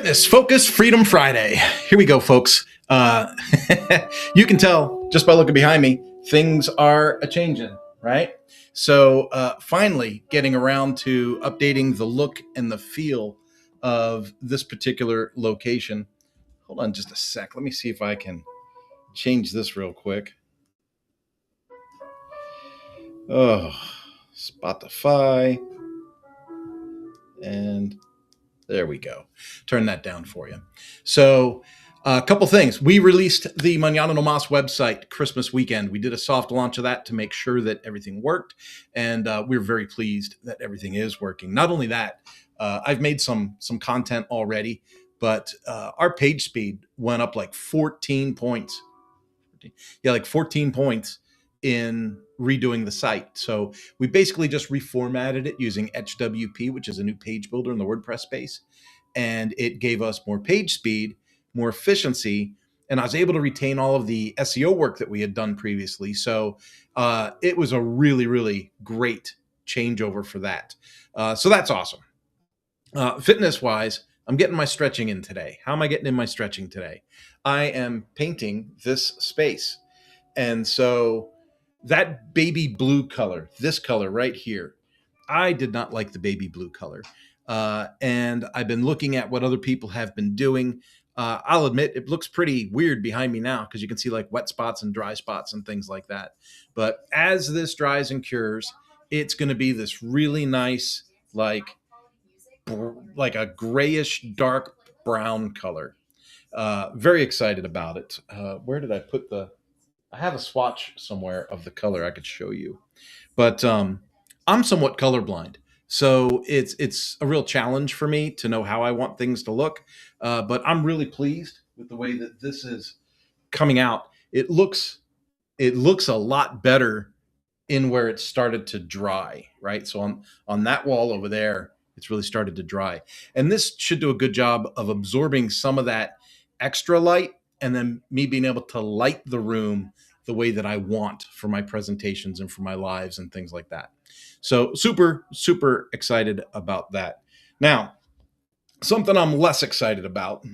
Fitness Focus Freedom Friday. Here we go, folks. You can tell just by looking behind me, things are a changing, right? So finally getting around to updating the look and the feel of this particular location. Hold on just a sec. Let me see if I can change this real quick. Oh, Spotify. And there we go. Turn that down for you. So, a couple things. We released the Mañana No Mas website Christmas weekend. We did a soft launch of that to make sure that everything worked, and we're very pleased that everything is working. Not only that, I've made some content already, but our page speed went up like 14 points. Yeah, like 14 points in redoing the site. So we basically just reformatted it using HWP, which is a new page builder in the WordPress space. And it gave us more page speed, more efficiency, and I was able to retain all of the SEO work that we had done previously. So it was a really, really great changeover for that. So that's awesome. Fitness wise, I'm getting my stretching in today. How am I getting in my stretching today? I am painting this space. And so that baby blue color, this color right here, I did not like the baby blue color. And I've been looking at what other people have been doing. I'll admit it looks pretty weird behind me now because you can see like wet spots and dry spots and things like that. But as this dries and cures, it's going to be this really nice, like a grayish dark brown color. Very excited about it. Where did I put I have a swatch somewhere of the color I could show you, but I'm somewhat colorblind, so it's a real challenge for me to know how I want things to look. But I'm really pleased with the way that this is coming out. It looks a lot better in where it started to dry, right? So on that wall over there, it's really started to dry. And this should do a good job of absorbing some of that extra light and then me being able to light the room the way that I want for my presentations and for my lives and things like that. So super, super excited about that. Now, something I'm less excited about.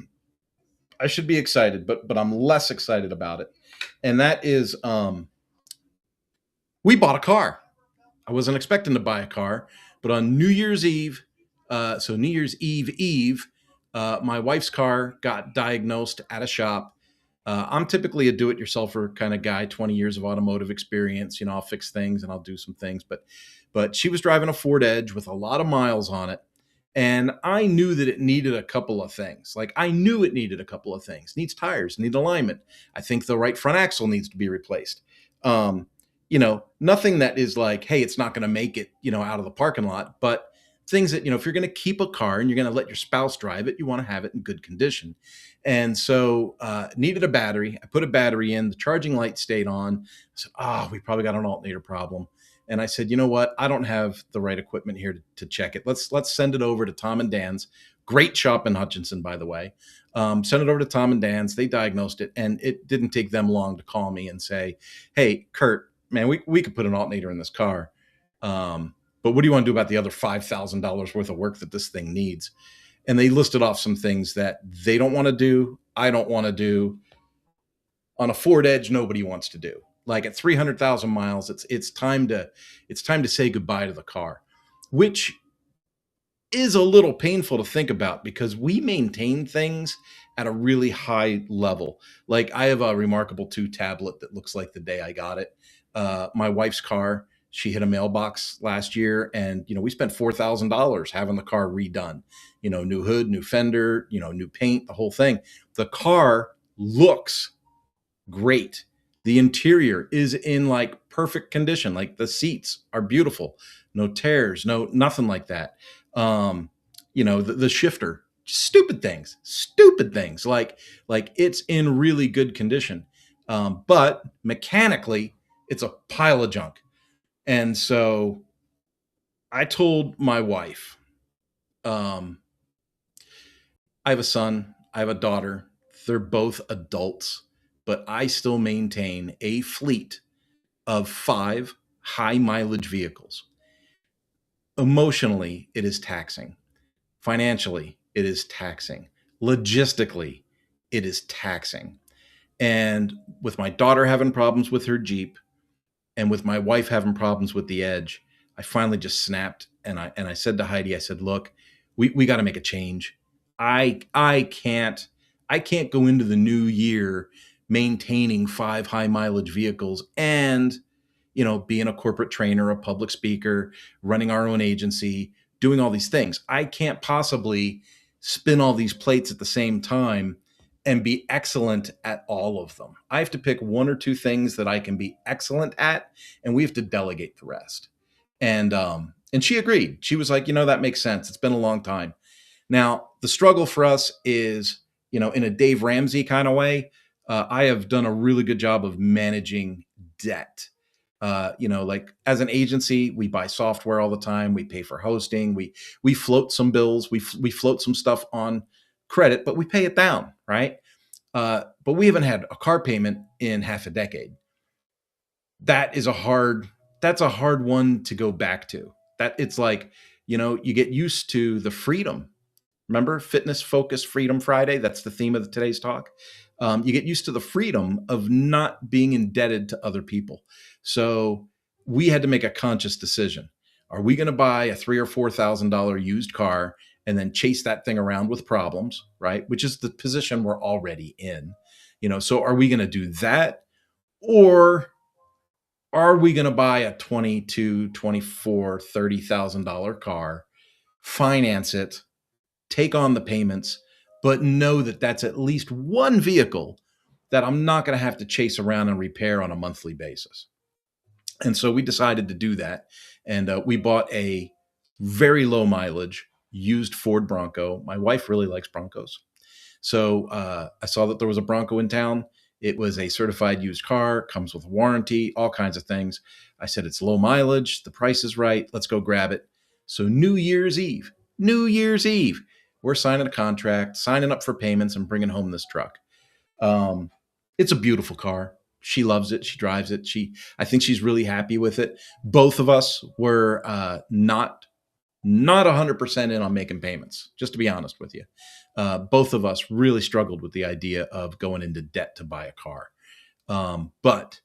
I should be excited, but I'm less excited about it. And that is we bought a car. I wasn't expecting to buy a car, but on New Year's Eve, so New Year's Eve, my wife's car got diagnosed at a shop. I'm typically a do-it-yourselfer kind of guy, 20 years of automotive experience. You know, I'll fix things and I'll do some things, but she was driving a Ford Edge with a lot of miles on it. And I knew that it needed a couple of things. Like I knew it needed a couple of things. Needs tires, need alignment. I think the right front axle needs to be replaced. Um, Nothing that is like, hey, it's not going to make it, out of the parking lot, but things that, if you're going to keep a car and you're going to let your spouse drive it, you want to have it in good condition. And so needed a battery. I put a battery in, the charging light stayed on. I said, we probably got an alternator problem. And I said, you know what? I don't have the right equipment here to check it. Let's send it over to Tom and Dan's. Great shop in Hutchinson, by the way. Send it over to Tom and Dan's. They diagnosed it, and it didn't take them long to call me and say, hey, Kurt, man, we could put an alternator in this car. But what do you want to do about the other $5,000 worth of work that this thing needs? And they listed off some things that they don't want to do. I don't want to do. On a Ford Edge, nobody wants to do. Like at 300,000 miles, it's time to say goodbye to the car, which is a little painful to think about because we maintain things at a really high level. Like I have a Remarkable 2 tablet that looks like the day I got it. My wife's car, she hit a mailbox last year, and we spent $4,000 having the car redone. New hood, new fender, new paint, the whole thing. The car looks great. The interior is in like perfect condition. Like the seats are beautiful, no tears, nothing like that. The shifter, stupid things. Like it's in really good condition. But mechanically, it's a pile of junk. And so I told my wife, I have a son, I have a daughter. They're both adults, but I still maintain a fleet of 5 high mileage vehicles. Emotionally, it is taxing. Financially, it is taxing. logistically, it is taxing. And with my daughter having problems with her Jeep, and with my wife having problems with the Edge, I finally just snapped, and I said to Heidi, I said, "Look, we got to make a change. I can't go into the new year maintaining 5 high mileage vehicles and being a corporate trainer, a public speaker, running our own agency, doing all these things. I can't possibly spin all these plates at the same time and be excellent at all of them. I have to pick one or two things that I can be excellent at, and we have to delegate the rest." And she agreed. She was like, that makes sense. It's been a long time. Now, the struggle for us is, in a Dave Ramsey kind of way, I have done a really good job of managing debt. Like as an agency, we buy software all the time. We pay for hosting. We float some bills. We float some stuff on credit, but we pay it down, right? But we haven't had a car payment in half a decade. That's a hard one to go back to. That it's like, you get used to the freedom. Remember Fitness Focus Freedom Friday? That's the theme of today's talk. You get used to the freedom of not being indebted to other people. So we had to make a conscious decision. Are we going to buy a $3,000 or $4,000 used car and then chase that thing around with problems, right? Which is the position we're already in. So are we going to do that, or are we going to buy a $22,000, $24,000, $30,000 car, finance it, take on the payments, but know that that's at least one vehicle that I'm not going to have to chase around and repair on a monthly basis? And so we decided to do that. And we bought a very low mileage used Ford Bronco. My wife really likes Broncos. So I saw that there was a Bronco in town. It was a certified used car, comes with warranty, all kinds of things. I said, it's low mileage. The price is right. Let's go grab it. So New Year's Eve, we're signing a contract, signing up for payments, and bringing home this truck. It's a beautiful car. She loves it. She drives it. I think she's really happy with it. Both of us were not 100% in on making payments, just to be honest with you. Both of us really struggled with the idea of going into debt to buy a car. But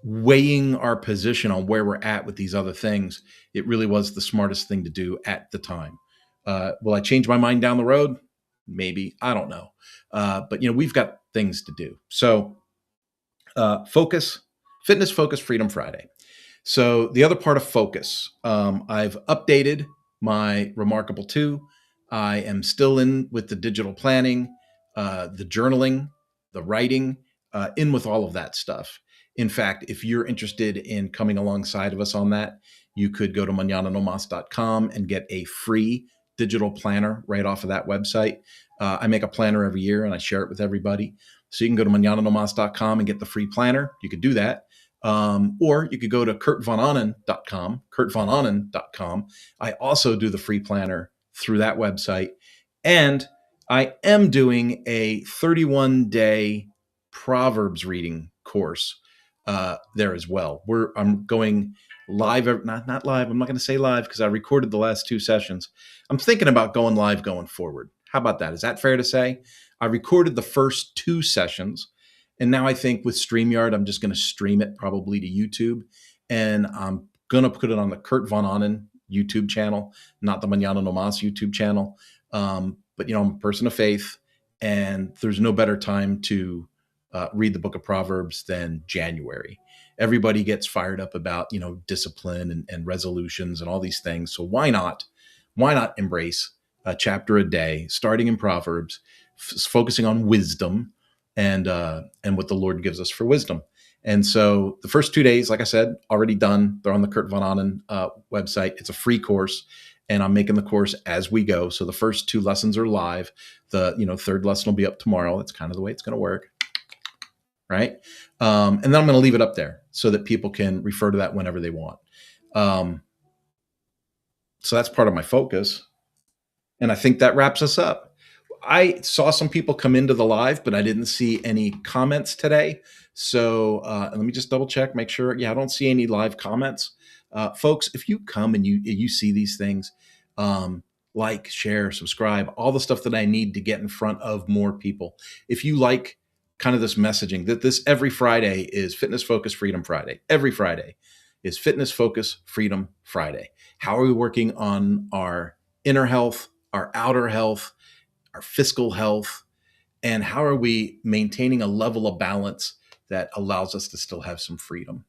weighing our position on where we're at with these other things, it really was the smartest thing to do at the time. Will I change my mind down the road? Maybe. I don't know. But we've got things to do. So Fitness Focus Freedom Friday. So the other part of Focus, I've updated my Remarkable 2. I am still in with the digital planning, the journaling, the writing, in with all of that stuff. In fact, if you're interested in coming alongside of us on that, you could go to manananomas.com and get a free digital planner right off of that website. I make a planner every year and I share it with everybody. So you can go to manananomas.com and get the free planner. You could do that. Or you could go to kurtvanonnen.com. I also do the free planner through that website. And I am doing a 31-day Proverbs reading course there as well. I'm going live, not live. I'm not going to say live because I recorded the last 2 sessions. I'm thinking about going live going forward. How about that? Is that fair to say? I recorded the first 2 sessions. And now I think with StreamYard, I'm just going to stream it probably to YouTube. And I'm going to put it on the Kurt Von Onen YouTube channel, not the Mañana No Mas YouTube channel. But, I'm a person of faith, and there's no better time to read the book of Proverbs than January. Everybody gets fired up about, discipline and resolutions and all these things. So why not embrace a chapter a day, starting in Proverbs, focusing on wisdom, and what the Lord gives us for wisdom. And so the first 2 days, like I said, already done. They're on the Kurt Von Onen website. It's a free course, and I'm making the course as we go. So the first 2 lessons are live. The 3rd lesson will be up tomorrow. That's kind of the way it's going to work, right? And then I'm going to leave it up there so that people can refer to that whenever they want. So that's part of my focus, and I think that wraps us up. I saw some people come into the live, but I didn't see any comments today. So let me just double check, make sure. Yeah, I don't see any live comments. Folks, if you come and you see these things, like, share, subscribe, all the stuff that I need to get in front of more people. If you like kind of this messaging, that this every Friday is Fitness Focus Freedom Friday. Every Friday is Fitness Focus Freedom Friday. How are we working on our inner health, our outer health, our fiscal health, and how are we maintaining a level of balance that allows us to still have some freedom?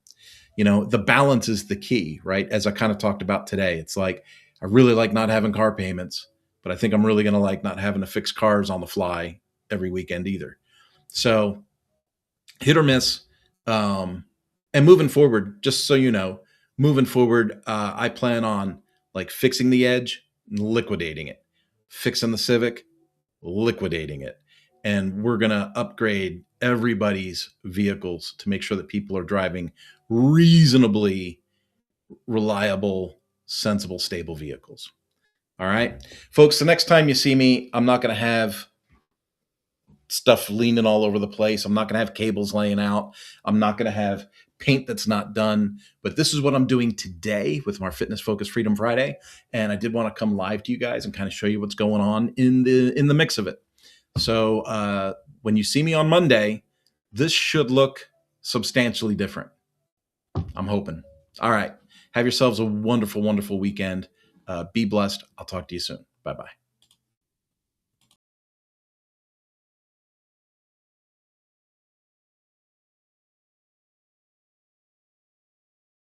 The balance is the key, right? As I kind of talked about today, it's like, I really like not having car payments, but I think I'm really going to like not having to fix cars on the fly every weekend either. So hit or miss. And moving forward, just so you know, moving forward, I plan on like fixing the Edge, liquidating it, fixing the Civic, liquidating it. And we're going to upgrade everybody's vehicles to make sure that people are driving reasonably reliable, sensible, stable vehicles. All right, folks, the next time you see me, I'm not going to have stuff leaning all over the place. I'm not going to have cables laying out. I'm not going to have paint that's not done. But this is what I'm doing today with our Fitness Focus Freedom Friday. And I did want to come live to you guys and kind of show you what's going on in the mix of it. So when you see me on Monday, this should look substantially different. I'm hoping. All right. Have yourselves a wonderful, wonderful weekend. Be blessed. I'll talk to you soon. Bye-bye.